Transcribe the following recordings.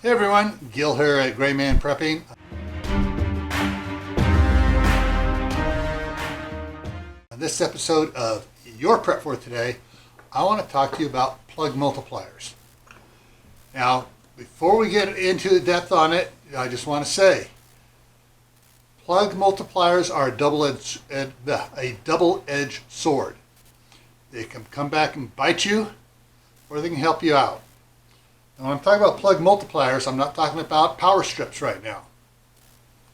Hey everyone, Gil here at graymanprepping. On this episode of Your Prep for Today, I want to talk to you about plug multipliers. Now, before we get into depth on it, I just want to say, plug multipliers are a double-edged sword. They can come back and bite you, or they can help you out. Now, when I'm talking about plug multipliers, I'm not talking about power strips right now,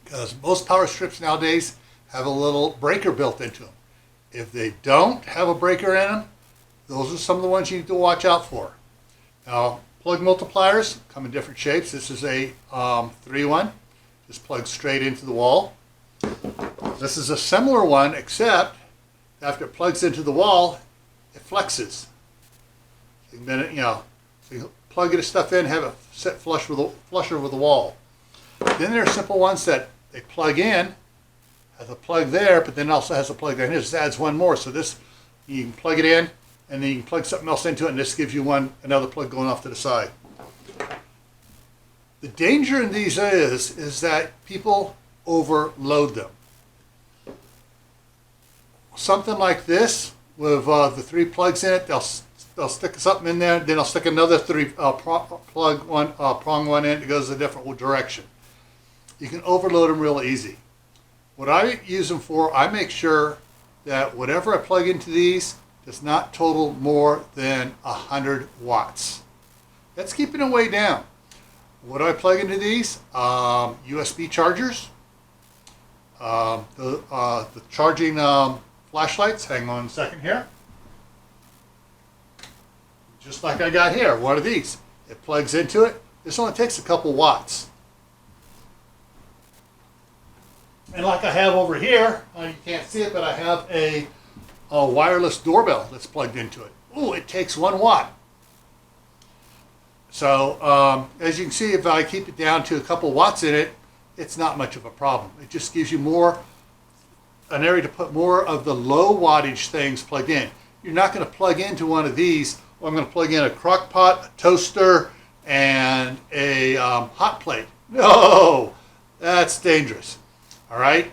because most power strips nowadays have a little breaker built into them. If they don't have a breaker in them, those are some of the ones you need to watch out for. Now, plug multipliers come in different shapes. This is a 3-1, just plugs straight into the wall. This is a similar one, except after it plugs into the wall, it flexes. So you plug your stuff in, have it set flush over the wall. Then there are simple ones that they plug in, has a plug there, but then also has a plug there. And this adds one more. So this, you can plug it in, and then you can plug something else into it, and this gives you another plug going off to the side. The danger in these is that people overload them. Something like this, with the 3 plugs in it, they'll stick something in there, then I'll stick another prong one in, it goes a different direction. You can overload them real easy. What I use them for, I make sure that whatever I plug into these does not total more than 100 watts. That's keeping it way down. What do I plug into these? USB chargers, the charging flashlights. Hang on a second here. Just like I got here, one of these. It plugs into it. This only takes a couple watts. And like I have over here, you can't see it, but I have a wireless doorbell that's plugged into it. Ooh, it takes 1 watt. So as you can see, if I keep it down to a couple watts in it, it's not much of a problem. It just gives you an area to put more of the low wattage things plugged in. You're not going to plug into one of these. Well, I'm going to plug in a crock pot, a toaster, and a hot plate. No, that's dangerous. All right?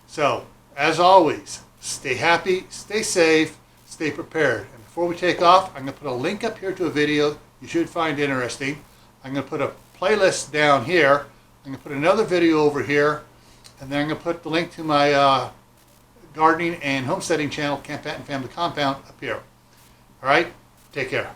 So, as always, stay happy, stay safe, stay prepared. And before we take off, I'm going to put a link up here to a video you should find interesting. I'm going to put a playlist down here. I'm going to put another video over here. And then I'm going to put the link to my gardening and homesteading channel, Camp Pat and Family Compound, up here. All right? Take care.